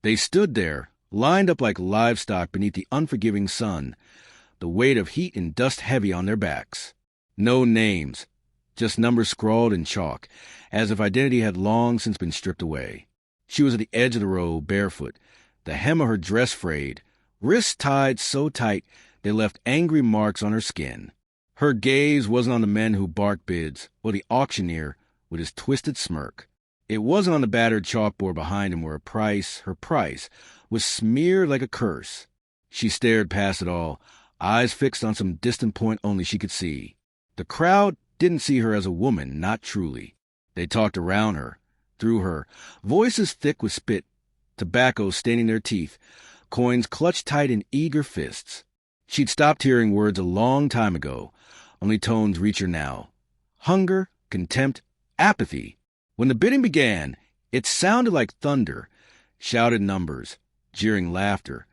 They stood there, lined up like livestock beneath the unforgiving sun, the weight of heat and dust heavy on their backs. No names, just numbers scrawled in chalk, as if identity had long since been stripped away. She was at the edge of the row, barefoot, the hem of her dress frayed, wrists tied so tight they left angry marks on her skin. Her gaze wasn't on the men who barked bids, or the auctioneer with his twisted smirk. It wasn't on the battered chalkboard behind him where her price, was smeared like a curse. She stared past it all, eyes fixed on some distant point only she could see. The crowd didn't see her as a woman, not truly. They talked around her, through her, voices thick with spit, tobacco staining their teeth, coins clutched tight in eager fists. She'd stopped hearing words a long time ago, only tones reach her now. Hunger, contempt, apathy. When the bidding began, it sounded like thunder, shouted numbers, jeering laughter,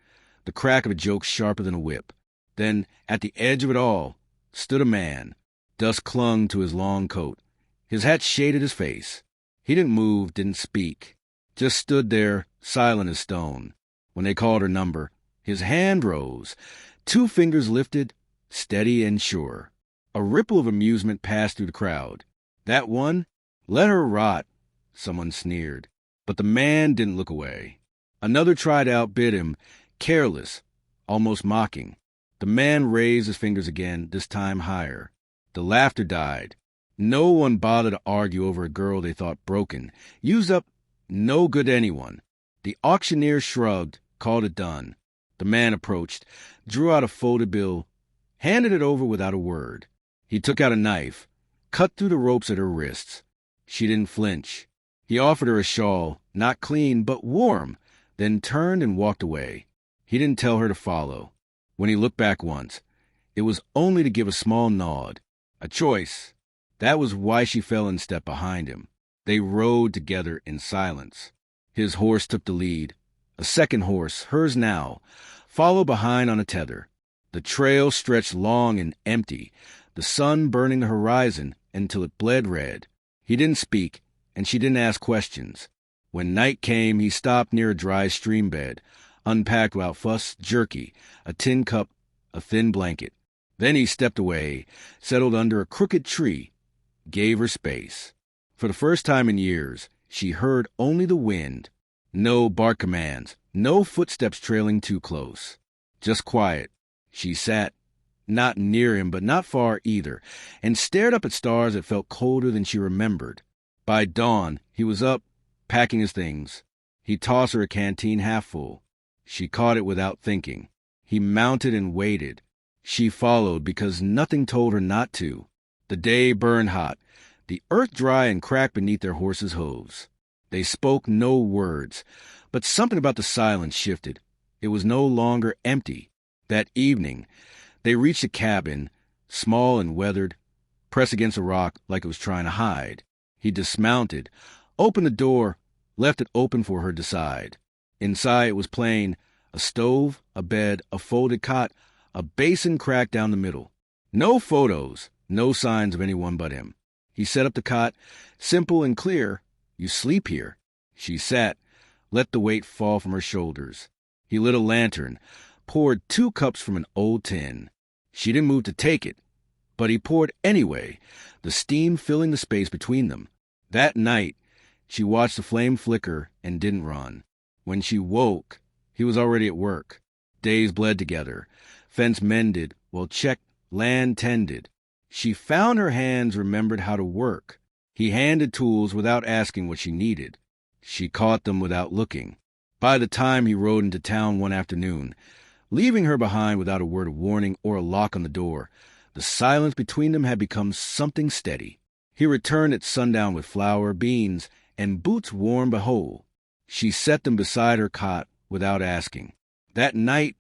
the crack of a joke sharper than a whip. Then, at the edge of it all, stood a man. Dust clung to his long coat. His hat shaded his face. He didn't move, didn't speak, just stood there, silent as stone. When they called her number, his hand rose, 2 fingers lifted, steady and sure. A ripple of amusement passed through the crowd. That one? Let her rot, someone sneered. But the man didn't look away. Another tried to outbid him, careless, almost mocking. The man raised his fingers again, this time higher. The laughter died. No one bothered to argue over a girl they thought broken, used up, no good to anyone. The auctioneer shrugged, called it done. The man approached, drew out a folded bill, handed it over without a word. He took out a knife, cut through the ropes at her wrists. She didn't flinch. He offered her a shawl, not clean, but warm, then turned and walked away. He didn't tell her to follow. When he looked back once, it was only to give a small nod. A choice. That was why she fell in step behind him. They rode together in silence. His horse took the lead. A second horse, hers now, followed behind on a tether. The trail stretched long and empty, the sun burning the horizon until it bled red. He didn't speak, and she didn't ask questions. When night came, he stopped near a dry stream bed, unpacked without fuss, jerky, a tin cup, a thin blanket. Then he stepped away, settled under a crooked tree, gave her space. For the first time in years, she heard only the wind. No bark commands, no footsteps trailing too close. Just quiet. She sat, not near him but not far either, and stared up at stars that felt colder than she remembered. By dawn, he was up, packing his things. He tossed her a canteen half full. She caught it without thinking. He mounted and waited. She followed because nothing told her not to. The day burned hot, the earth dry and cracked beneath their horses' hooves. They spoke no words, but something about the silence shifted. It was no longer empty. That evening, they reached a cabin, small and weathered, pressed against a rock like it was trying to hide. He dismounted, opened the door, left it open for her to decide. Inside it was plain, a stove, a bed, a folded cot, a basin cracked down the middle. No photos, no signs of anyone but him. He set up the cot, simple and clear. You sleep here. She sat, let the weight fall from her shoulders. He lit a lantern, poured 2 cups from an old tin. She didn't move to take it, but he poured anyway, the steam filling the space between them. That night, she watched the flame flicker and didn't run. When she woke, he was already at work. Days bled together, fence mended, well checked, land tended. She found her hands remembered how to work. He handed tools without asking what she needed. She caught them without looking. By the time he rode into town one afternoon, leaving her behind without a word of warning or a lock on the door, the silence between them had become something steady. He returned at sundown with flour, beans, and boots warm but whole. She set them beside her cot without asking. That night,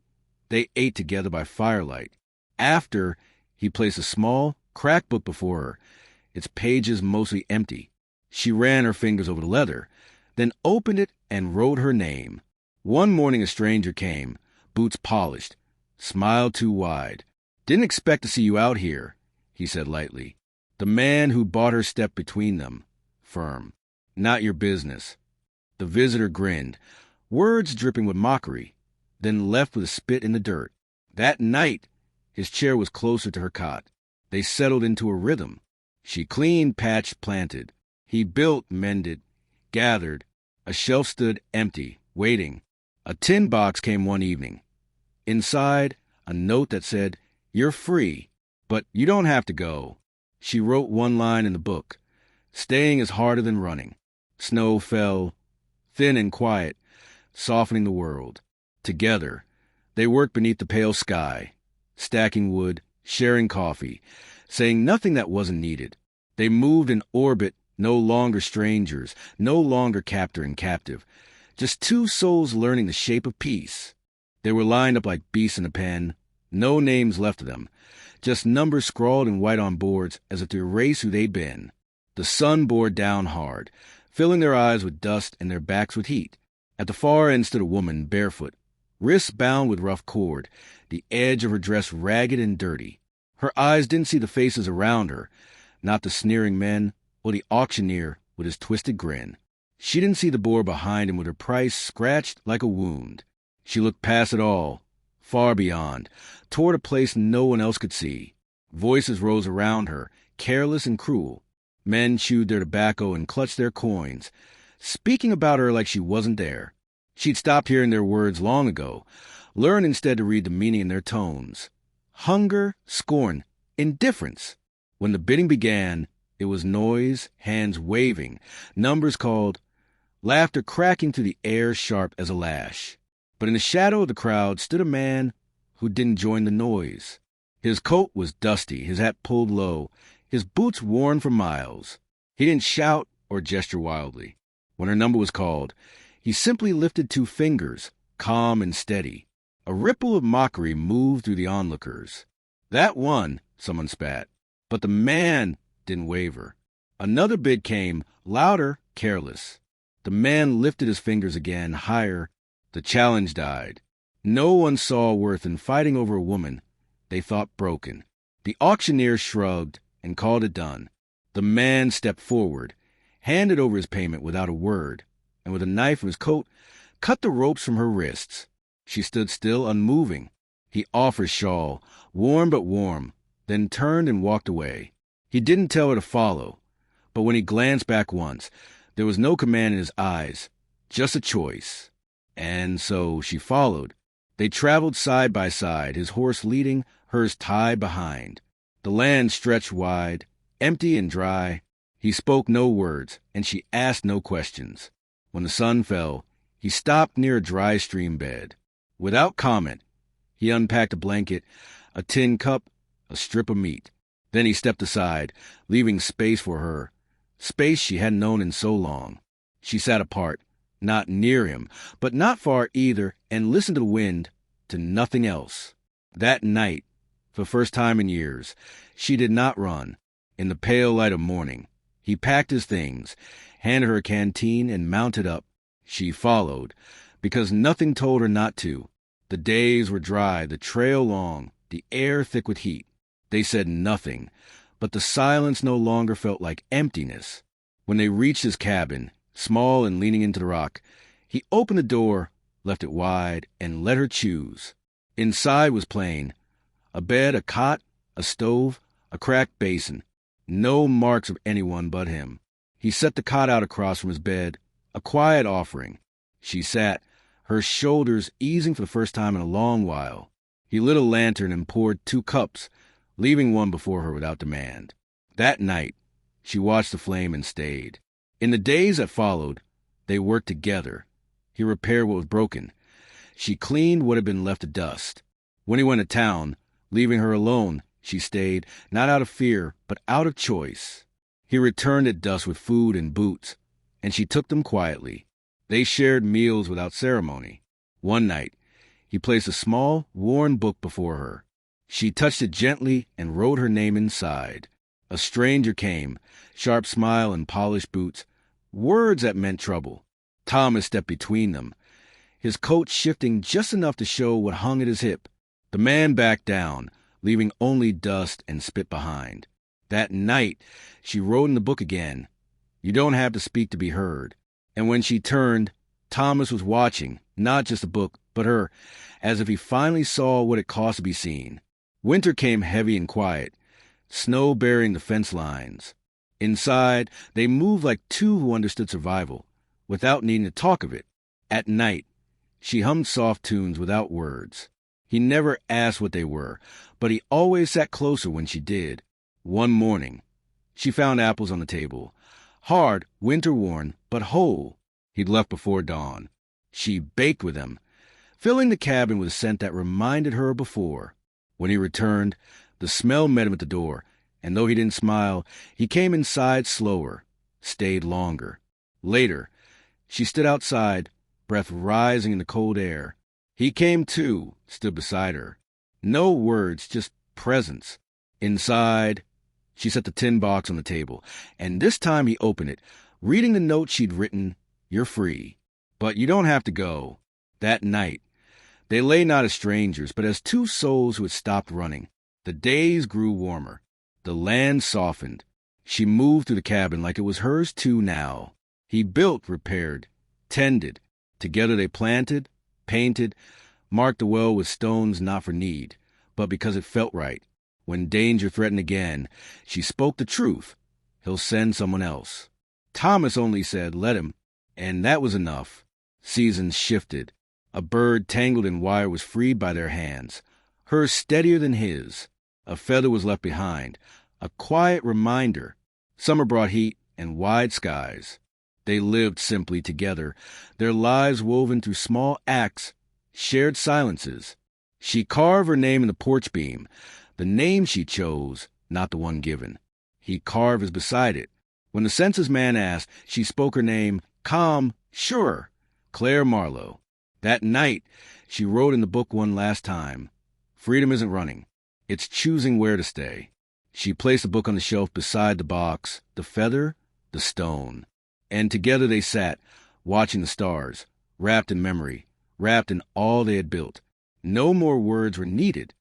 they ate together by firelight. After, he placed a small, cracked book before her, its pages mostly empty. She ran her fingers over the leather, then opened it and wrote her name. One morning a stranger came, boots polished, smile too wide. "Didn't expect to see you out here," he said lightly. The man who bought her stepped between them, firm. "Not your business." The visitor grinned. words dripping with mockery, then left with a spit in the dirt. That night, his chair was closer to her cot. They settled into a rhythm. She cleaned, patched, planted. He built, mended, gathered. A shelf stood empty, waiting. A tin box came one evening. Inside, a note that said, "You're free, but you don't have to go." She wrote one line in the book. Staying is harder than running. Snow fell, thin and quiet, softening the world. Together, they worked beneath the pale sky, stacking wood, sharing coffee, saying nothing that wasn't needed. They moved in orbit, no longer strangers, no longer captor and captive, just two souls learning the shape of peace. They were lined up like beasts in a pen, no names left of them, just numbers scrawled in white on boards as if to erase who they'd been. The sun bore down hard, filling their eyes with dust and their backs with heat. At the far end stood a woman, barefoot, wrists bound with rough cord, the edge of her dress ragged and dirty. Her eyes didn't see the faces around her, not the sneering men or the auctioneer with his twisted grin. She didn't see the board behind him with her price scratched like a wound. She looked past it all, far beyond, toward a place no one else could see. Voices rose around her, careless and cruel. Men chewed their tobacco and clutched their coins, speaking about her like she wasn't there. She'd stopped hearing their words long ago, learned instead to read the meaning in their tones. Hunger, scorn, indifference. When the bidding began, it was noise, hands waving, numbers called, laughter cracking through the air sharp as a lash. But in the shadow of the crowd stood a man who didn't join the noise. His coat was dusty, his hat pulled low, his boots worn for miles. He didn't shout or gesture wildly. When her number was called, he simply lifted two fingers, calm and steady. A ripple of mockery moved through the onlookers. That won, someone spat. But the man didn't waver. Another bid came, louder, careless. The man lifted his fingers again, higher. The challenge died. No one saw worth in fighting over a woman they thought broken. The auctioneer shrugged and called it done. The man stepped forward, handed over his payment without a word, and with a knife in his coat, cut the ropes from her wrists. She stood still, unmoving. He offered shawl, warm but warm, then turned and walked away. He didn't tell her to follow, but when he glanced back once, there was no command in his eyes, just a choice. And so she followed. They traveled side by side, his horse leading, hers tied behind. The land stretched wide, empty and dry. He spoke no words, and she asked no questions. When the sun fell, he stopped near a dry stream bed. Without comment, he unpacked a blanket, a tin cup, a strip of meat. Then he stepped aside, leaving space for her, space she hadn't known in so long. She sat apart, not near him, but not far either, and listened to the wind, to nothing else. That night, for the first time in years, she did not run. In the pale light of morning, he packed his things, handed her a canteen, and mounted up. She followed, because nothing told her not to. The days were dry, the trail long, the air thick with heat. They said nothing, but the silence no longer felt like emptiness. When they reached his cabin, small and leaning into the rock, he opened the door, left it wide, and let her choose. Inside was plain. A bed, a cot, a stove, a cracked basin. No marks of anyone but him. He set the cot out across from his bed, a quiet offering. She sat, her shoulders easing for the first time in a long while. He lit a lantern and poured 2 cups, leaving one before her without demand. That night, she watched the flame and stayed. In the days that followed, they worked together. He repaired what was broken. She cleaned what had been left to dust. When he went to town, leaving her alone, she stayed, not out of fear, but out of choice. He returned at dusk with food and boots, and she took them quietly. They shared meals without ceremony. One night, he placed a small, worn book before her. She touched it gently and wrote her name inside. A stranger came, sharp smile and polished boots, words that meant trouble. Thomas stepped between them, his coat shifting just enough to show what hung at his hip. The man backed down, leaving only dust and spit behind. That night, she wrote in the book again, "You don't have to speak to be heard." And when she turned, Thomas was watching, not just the book, but her, as if he finally saw what it cost to be seen. Winter came heavy and quiet, snow burying the fence lines. Inside, they moved like two who understood survival, without needing to talk of it. At night, she hummed soft tunes without words. He never asked what they were, but he always sat closer when she did. One morning, she found apples on the table, hard, winter-worn, but whole. He'd left before dawn. She baked with them, filling the cabin with a scent that reminded her of before. When he returned, the smell met him at the door, and though he didn't smile, he came inside slower, stayed longer. Later, she stood outside, breath rising in the cold air. He came too, stood beside her. No words, just presence. Inside, she set the tin box on the table, and this time he opened it, reading the note she'd written, "You're free, but you don't have to go." That night, they lay not as strangers, but as two souls who had stopped running. The days grew warmer. The land softened. She moved through the cabin like it was hers too now. He built, repaired, tended. Together they planted, painted, marked the well with stones not for need, but because it felt right. When danger threatened again, she spoke the truth. He'll send someone else. Thomas only said, "Let him," and that was enough. Seasons shifted. A bird tangled in wire was freed by their hands, hers steadier than his. A feather was left behind, a quiet reminder. Summer brought heat and wide skies. They lived simply together, their lives woven through small acts, shared silences. She carved her name in the porch beam, the name she chose, not the one given. He carved his beside it. When the census man asked, she spoke her name, calm, sure, Claire Marlowe. That night, she wrote in the book one last time, "Freedom isn't running. It's choosing where to stay." She placed the book on the shelf beside the box, the feather, the stone. And together they sat, watching the stars, wrapped in memory, wrapped in all they had built. No more words were needed.